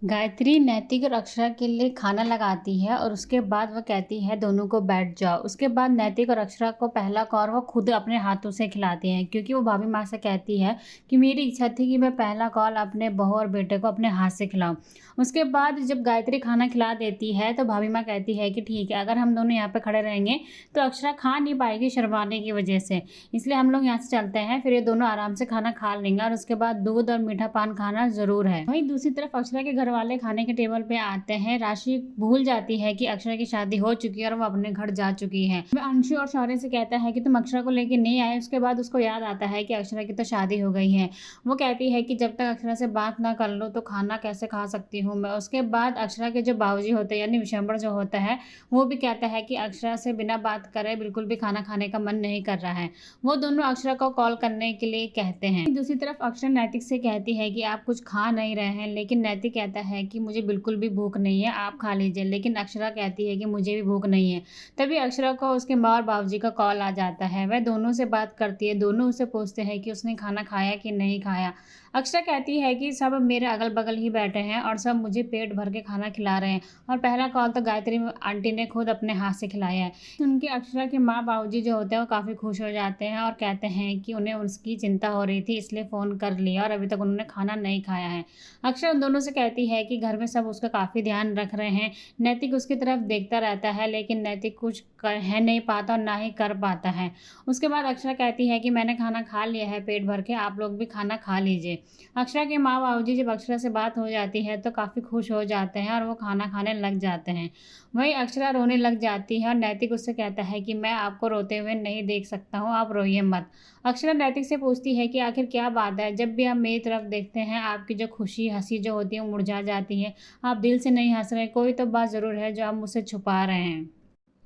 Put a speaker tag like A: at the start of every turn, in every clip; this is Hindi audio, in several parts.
A: गायत्री नैतिक और अक्षरा के लिए खाना लगाती है और उसके बाद वह कहती है दोनों को बैठ जाओ। उसके बाद नैतिक और अक्षरा को पहला कॉल वो खुद अपने हाथों से खिलाती हैं, क्योंकि वो भाभी माँ से कहती है कि मेरी इच्छा थी कि मैं पहला कॉल अपने बहू और बेटे को अपने हाथ से खिलाऊं। उसके बाद जब गायत्री खाना खिला देती है तो भाभी माँ कहती है कि ठीक है, अगर हम दोनों यहाँ पे खड़े रहेंगे तो अक्षरा खा नहीं पाएगी शर्माने की वजह से, इसलिए हम लोग यहाँ से चलते हैं, फिर ये दोनों आराम से खाना खा लेंगे और उसके बाद दूध और मीठा पान खाना जरूर है। वहीं दूसरी तरफ अक्षरा के घर वाले खाने के टेबल पे आते हैं। राशि भूल जाती है कि अक्षरा की शादी हो चुकी है और वो अपने घर जा चुकी है। वह अंशु और शौर्य से कहता है कि तुम अक्षरा को लेके नहीं आए। उसके बाद उसको याद आता है कि अक्षरा की तो शादी हो गई है। वो कहती है कि जब तक अक्षरा से बात ना कर लो तो खाना कैसे खा सकती हूँ मैं। उसके बाद अक्षरा के जो बाबूजी होते हैं यानी विशंबर जो होता है, वो भी कहता है कि अक्षरा से बिना बात करे बिल्कुल भी खाना खाने का मन नहीं कर रहा है। वो दोनों अक्षरा को कॉल करने के लिए कहते हैं। दूसरी तरफ अक्षरा नैतिक से कहती है कि आप कुछ खा नहीं रहे हैं, लेकिन नैतिक कहता है कि मुझे बिल्कुल भी भूख नहीं है, आप खा लीजिए। लेकिन अक्षरा कहती है कि मुझे भी भूख नहीं है। तभी अक्षरा को उसके माँ और बाबूजी का कॉल आ जाता है। वह दोनों से बात करती है, दोनों उसे पूछते हैं कि उसने खाना खाया कि नहीं खाया। अक्षरा कहती है कि सब मेरे अगल बगल ही बैठे हैं और सब मुझे पेट भर के खाना खिला रहे हैं और पहला कॉल तो गायत्री आंटी ने खुद अपने हाथ से खिलाया है। उनके अक्षरा के माँ बाबूजी जो होते हैं वो काफ़ी खुश हो जाते हैं और कहते हैं कि उन्हें उसकी चिंता हो रही थी, इसलिए फ़ोन कर लिया और अभी तक उन्होंने खाना नहीं खाया है। अक्षरा उन दोनों से कहती है कि घर में सब उसका काफ़ी ध्यान रख रहे हैं। नैतिक उसकी तरफ देखता रहता है, लेकिन नैतिक कुछ कह नहीं पाता और ना ही कर पाता है। उसके बाद अक्षरा कहती है कि मैंने खाना खा लिया है पेट भर के, आप लोग भी खाना खा लीजिए। अक्षरा के माँ बाबूजी जब अक्षरा से बात हो जाती है तो काफ़ी खुश हो जाते हैं और वो खाना खाने लग जाते हैं। वहीं अक्षरा रोने लग जाती है और नैतिक उससे कहता है कि मैं आपको रोते हुए नहीं देख सकता हूँ, आप रोइए मत। अक्षरा नैतिक से पूछती है कि आखिर क्या बात है, जब भी आप मेरी तरफ देखते हैं आपकी जो खुशी हंसी जो होती है वो मुरझा जाती है, आप दिल से नहीं हंस रहे, कोई तो बात ज़रूर है जो आप मुझसे छुपा रहे हैं।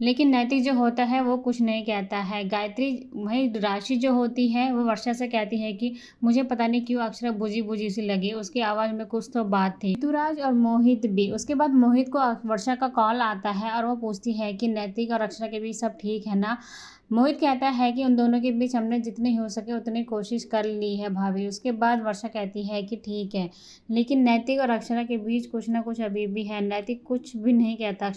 A: लेकिन नैतिक जो होता है वो कुछ नहीं कहता है। गायत्री वही राशि जो होती है वो वर्षा से कहती है कि मुझे पता नहीं क्यों अक्षरा बुझी बुझी सी लगी, उसकी आवाज़ में कुछ तो बात थी। ऋतुराज और मोहित भी। उसके बाद मोहित को वर्षा का कॉल आता है और वो पूछती है कि नैतिक और अक्षरा के बीच सब ठीक है ना। मोहित कहता है कि उन दोनों के बीच हमने जितनी हो सके उतनी कोशिश कर ली है भाभी। उसके बाद वर्षा कहती है कि ठीक है, लेकिन नैतिक और अक्षरा के बीच कुछ ना कुछ अभी भी है। नैतिक कुछ भी नहीं कहता।